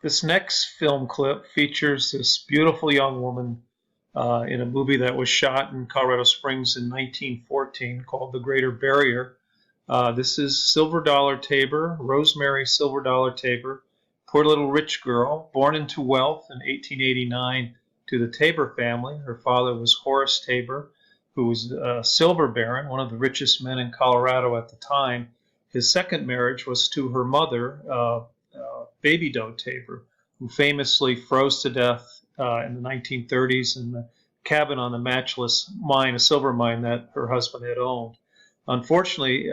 This next film clip features this beautiful young woman in a movie that was shot in Colorado Springs in 1914 called The Greater Barrier. This is Silver Dollar Tabor, Rosemary Silver Dollar Tabor, poor little rich girl, born into wealth in 1889 to the Tabor family. Her father was Horace Tabor, who was a silver baron, one of the richest men in Colorado at the time. His second marriage was to her mother, Baby Doe Tabor, who famously froze to death in the 1930s in the cabin on the Matchless mine, a silver mine that her husband had owned. Unfortunately,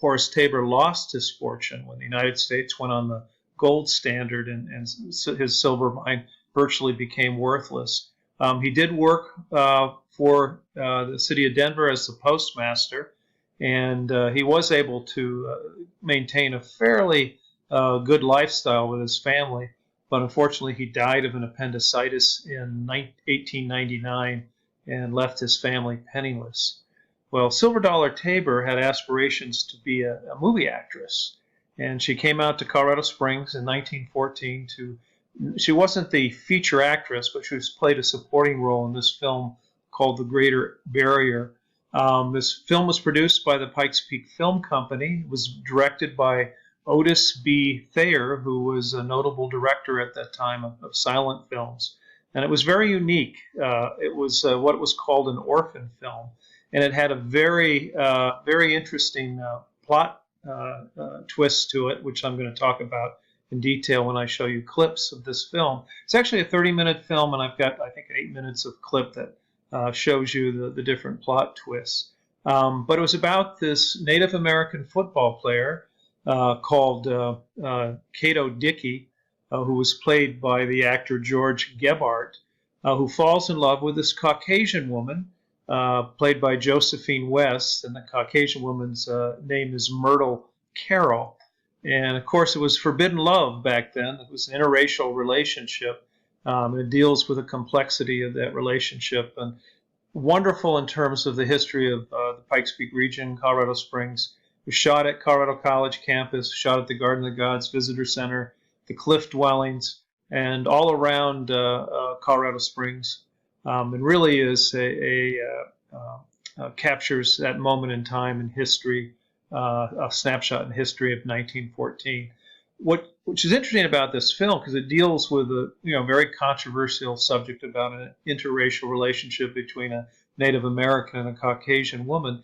Horace Tabor lost his fortune when the United States went on the gold standard, and his silver mine virtually became worthless. He did work for the city of Denver as the postmaster, and he was able to maintain a fairly good lifestyle with his family, but unfortunately he died of an appendicitis in 1899 and left his family penniless. Well, Silver Dollar Tabor had aspirations to be a movie actress, and she came out to Colorado Springs in 1914 she wasn't the feature actress, but she played a supporting role in this film called The Greater Barrier. This film was produced by the Pikes Peak Film Company. It was directed by Otis B. Thayer, who was a notable director at that time of silent films. And it was very unique. It was what was called an orphan film. And it had a very, very interesting plot twist to it, which I'm going to talk about in detail when I show you clips of this film. It's actually a 30-minute film, and I've got, I think, 8 minutes of clip that shows you the different plot twists. But it was about this Native American football player called Cato Dickey, who was played by the actor George Gebhardt, who falls in love with this Caucasian woman, played by Josephine West, and the Caucasian woman's name is Myrtle Carroll. And of course, it was forbidden love back then. It was an interracial relationship. It deals with the complexity of that relationship, and wonderful in terms of the history of the Pikes Peak region, Colorado Springs. It was shot at Colorado College campus, shot at the Garden of the Gods Visitor Center, the Cliff Dwellings, and all around Colorado Springs. And really is captures that moment in time in history, a snapshot in history of 1914. Which is interesting about this film, because it deals with a very controversial subject about an interracial relationship between a Native American and a Caucasian woman.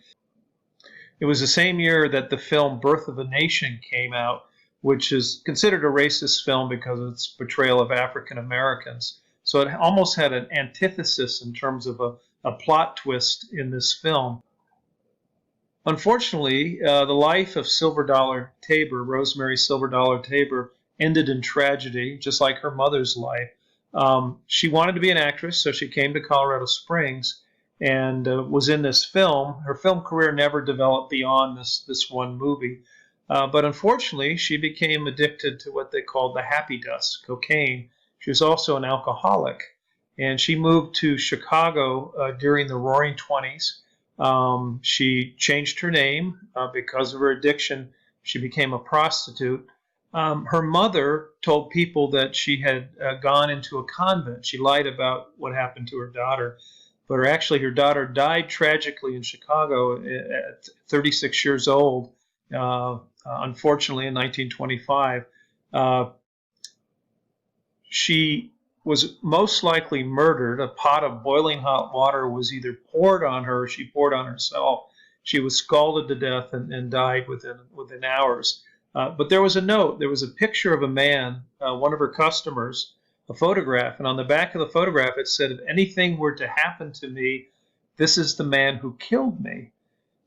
It was the same year that the film Birth of a Nation came out, which is considered a racist film because of its portrayal of African Americans. So it almost had an antithesis in terms of a plot twist in this film. Unfortunately, the life of Silver Dollar Tabor, Rosemary Silver Dollar Tabor, ended in tragedy, just like her mother's life. She wanted to be an actress, so she came to Colorado Springs and was in this film. Her film career never developed beyond this one movie. But unfortunately, she became addicted to what they called the happy dust, cocaine. She was also an alcoholic. And she moved to Chicago during the Roaring 20s. She changed her name because of her addiction. She became a prostitute. Her mother told people that she had gone into a convent. She lied about what happened to her daughter. But actually, her daughter died tragically in Chicago at 36 years old, unfortunately, in 1925. She was most likely murdered. A pot of boiling hot water was either poured on her or she poured on herself. She was scalded to death and died within hours. But there was a note. There was a picture of a man, one of her customers, a photograph. And on the back of the photograph, it said, "If anything were to happen to me, this is the man who killed me."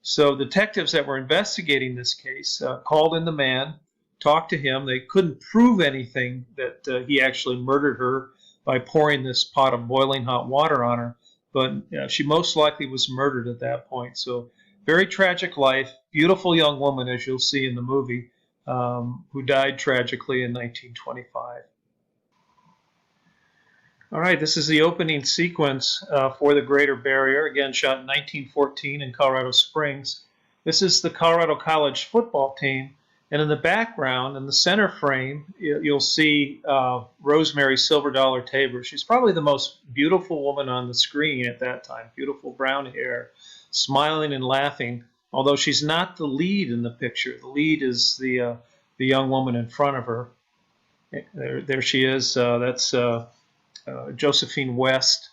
So detectives that were investigating this case called in the man, talked to him. They couldn't prove anything that he actually murdered her by pouring this pot of boiling hot water on her, but she most likely was murdered at that point. So very tragic life, beautiful young woman, as you'll see in the movie, who died tragically in 1925. All right, this is the opening sequence for The Greater Barrier, again shot in 1914 in Colorado Springs. This is the Colorado College football team, And in the background, in the center frame, you'll see Rosemary Silver Dollar Tabor. She's probably the most beautiful woman on the screen at that time. Beautiful brown hair, smiling and laughing. Although she's not the lead in the picture. The lead is the young woman in front of her. There she is. That's Josephine West,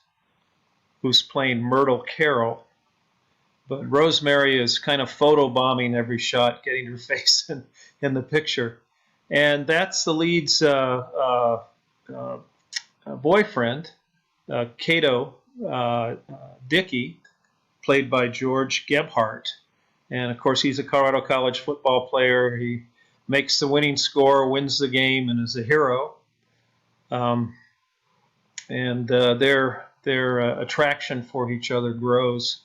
who's playing Myrtle Carroll. But Rosemary is kind of photobombing every shot, getting her face in the picture. And that's the lead's boyfriend, Cato Dickey, played by George Gebhardt. And of course, he's a Colorado College football player. He makes the winning score, wins the game, and is a hero. Their attraction for each other grows.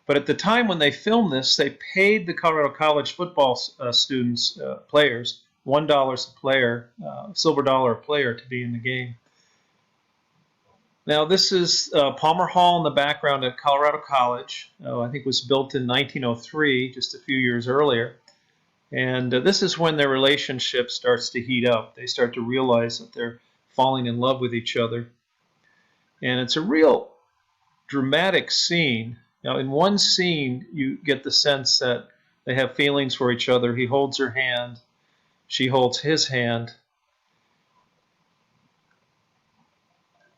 But at the time when they filmed this, they paid the Colorado College football students, players, $1 a player, silver dollar a player to be in the game. Now this is Palmer Hall in the background at Colorado College. I think it was built in 1903, just a few years earlier. And this is when their relationship starts to heat up. They start to realize that they're falling in love with each other. And it's a real dramatic scene. Now, in one scene, you get the sense that they have feelings for each other. He holds her hand. She holds his hand.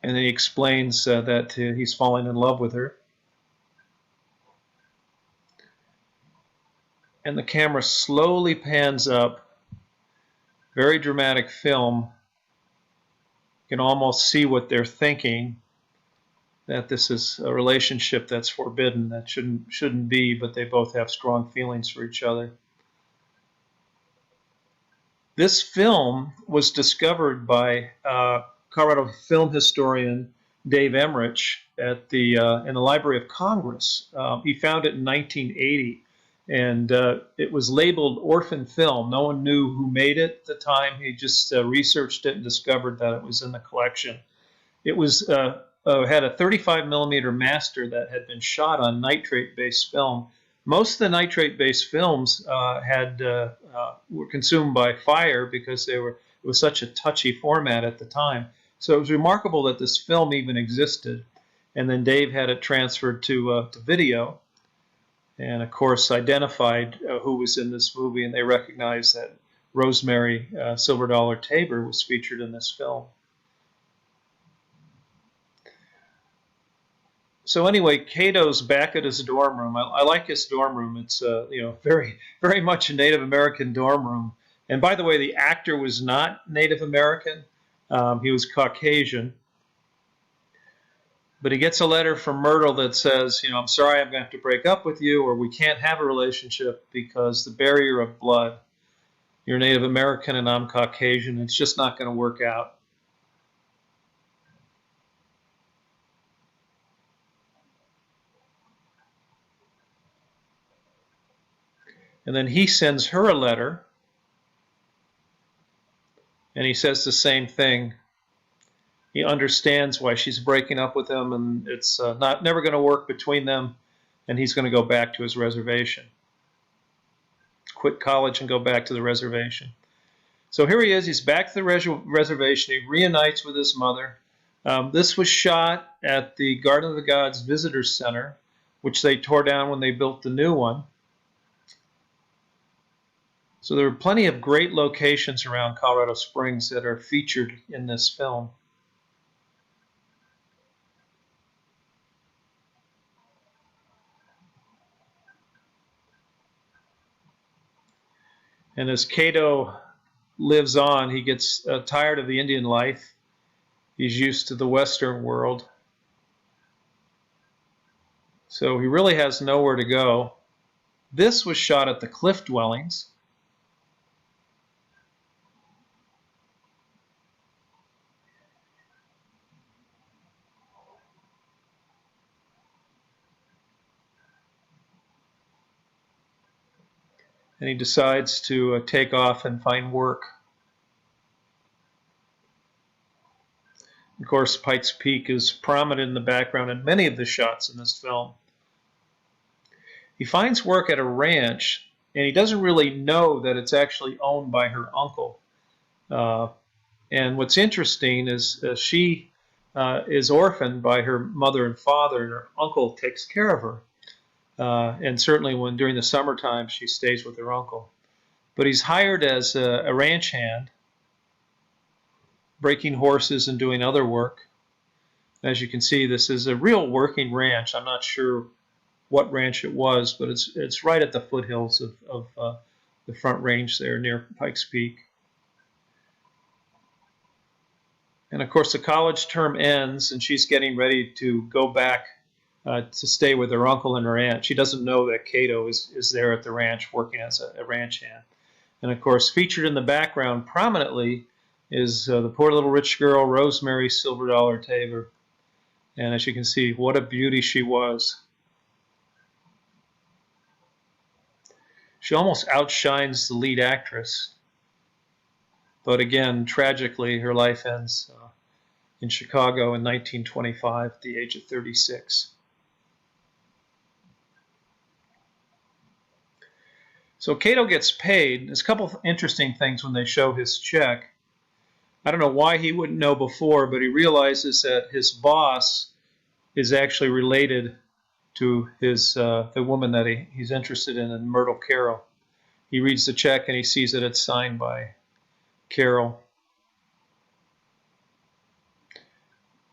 And then he explains that he's falling in love with her. And the camera slowly pans up. Very dramatic film. You can almost see what they're thinking. That this is a relationship that's forbidden, that shouldn't be, but they both have strong feelings for each other. This film was discovered by Colorado film historian Dave Emmerich at in the Library of Congress. He found it in 1980, and it was labeled orphan film. No one knew who made it at the time. He just researched it and discovered that it was in the collection. It was had a 35 millimeter master that had been shot on nitrate-based film. Most of the nitrate-based films were consumed by fire because it was such a touchy format at the time. So it was remarkable that this film even existed. And then Dave had it transferred to video, and of course identified who was in this movie, and they recognized that Rosemary Silver Dollar Tabor was featured in this film. So anyway, Cato's back at his dorm room. I like his dorm room. It's very, very much a Native American dorm room. And by the way, the actor was not Native American. He was Caucasian. But he gets a letter from Myrtle that says, I'm sorry, I'm going to have to break up with you, or we can't have a relationship because the barrier of blood. You're Native American and I'm Caucasian. It's just not going to work out. And then he sends her a letter, and he says the same thing. He understands why she's breaking up with him, and it's never going to work between them, and he's going to go back to his reservation. Quit college and go back to the reservation. So here he is. He's back to the reservation. He reunites with his mother. This was shot at the Garden of the Gods Visitor Center, which they tore down when they built the new one. So there are plenty of great locations around Colorado Springs that are featured in this film. And as Cato lives on, he gets tired of the Indian life. He's used to the Western world. So he really has nowhere to go. This was shot at the Cliff Dwellings. And he decides to take off and find work. Of course, Pikes Peak is prominent in the background in many of the shots in this film. He finds work at a ranch and he doesn't really know that it's actually owned by her uncle. Uh, and what's interesting is she is orphaned by her mother and father, and her uncle takes care of her. And certainly when during the summertime she stays with her uncle. But he's hired as a ranch hand, breaking horses and doing other work. As you can see, this is a real working ranch. I'm not sure what ranch it was, but it's right at the foothills of the Front Range there near Pikes Peak. And of course, the college term ends, and she's getting ready to go back to stay with her uncle and her aunt. She doesn't know that Cato is there at the ranch working as a ranch hand. And of course, featured in the background prominently is the poor little rich girl, Rosemary Silver Dollar Tabor. And as you can see, what a beauty she was. She almost outshines the lead actress. But again, tragically, her life ends in Chicago in 1925 at the age of 36. So Cato gets paid. There's a couple of interesting things when they show his check. I don't know why he wouldn't know before, but he realizes that his boss is actually related to the woman that he's interested in Myrtle Carroll. He reads the check and he sees that it's signed by Carroll,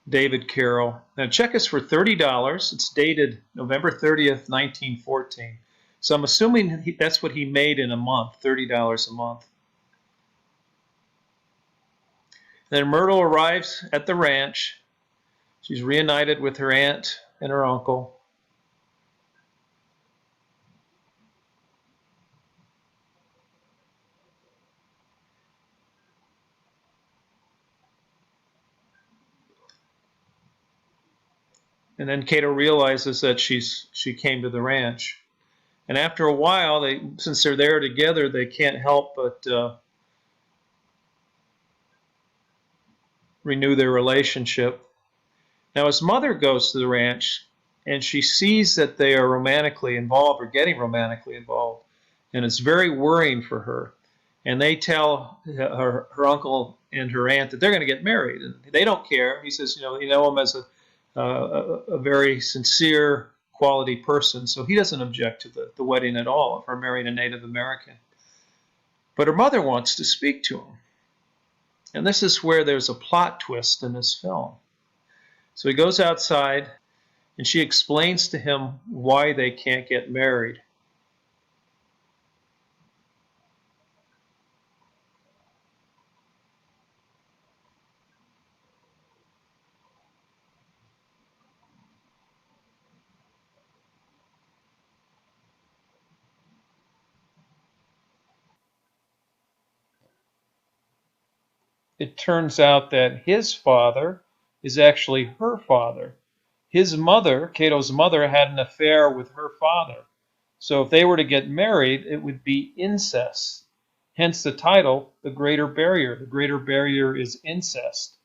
David Carroll. Now, the check is for $30. It's dated November 30th, 1914. So I'm assuming that's what he made in a month, $30 a month. Then Myrtle arrives at the ranch. She's reunited with her aunt and her uncle. And then Cato realizes that she came to the ranch. And after a while, since they're there together, they can't help but renew their relationship. Now his mother goes to the ranch, and she sees that they are romantically involved or getting romantically involved, and it's very worrying for her. And they tell her uncle and her aunt that they're going to get married, and they don't care. He says, you know him as a very sincere, quality person, so he doesn't object to the wedding at all of her marrying a Native American. But her mother wants to speak to him. And this is where there's a plot twist in this film. So he goes outside, and she explains to him why they can't get married. It turns out that his father is actually her father. His mother, Cato's mother, had an affair with her father. So if they were to get married, it would be incest. Hence the title, The Greater Barrier. The Greater Barrier is incest.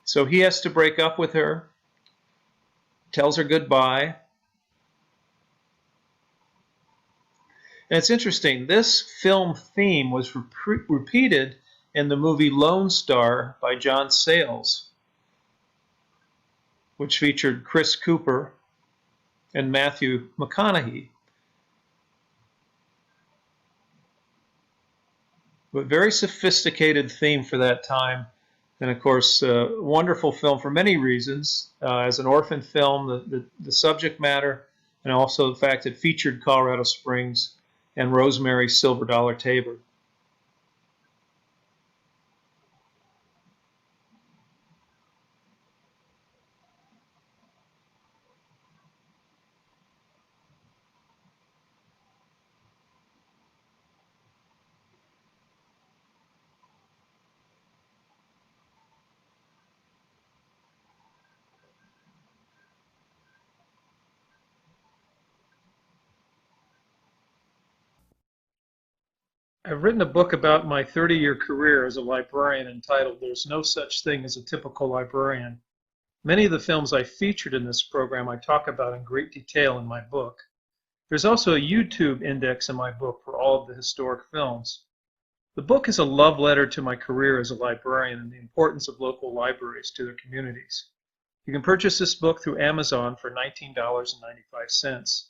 So he has to break up with her, tells her goodbye. And it's interesting, this film theme was repeated in the movie Lone Star by John Sayles, which featured Chris Cooper and Matthew McConaughey. But very sophisticated theme for that time. And of course, wonderful film for many reasons. As an orphan film, the subject matter, and also the fact it featured Colorado Springs and Rosemary Silver Dollar Tabor. I've written a book about my 30-year career as a librarian entitled There's No Such Thing as a Typical Librarian. Many of the films I featured in this program I talk about in great detail in my book. There's also a YouTube index in my book for all of the historic films. The book is a love letter to my career as a librarian and the importance of local libraries to their communities. You can purchase this book through Amazon for $19.95.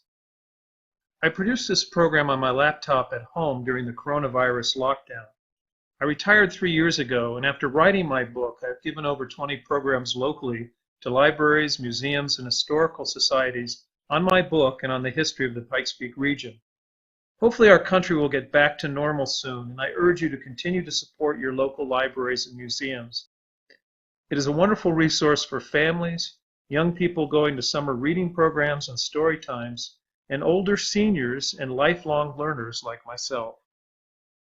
I produced this program on my laptop at home during the coronavirus lockdown. I retired 3 years ago, and after writing my book, I've given over 20 programs locally to libraries, museums, and historical societies on my book and on the history of the Pikes Peak region. Hopefully our country will get back to normal soon, and I urge you to continue to support your local libraries and museums. It is a wonderful resource for families, young people going to summer reading programs and story times, and older seniors and lifelong learners like myself.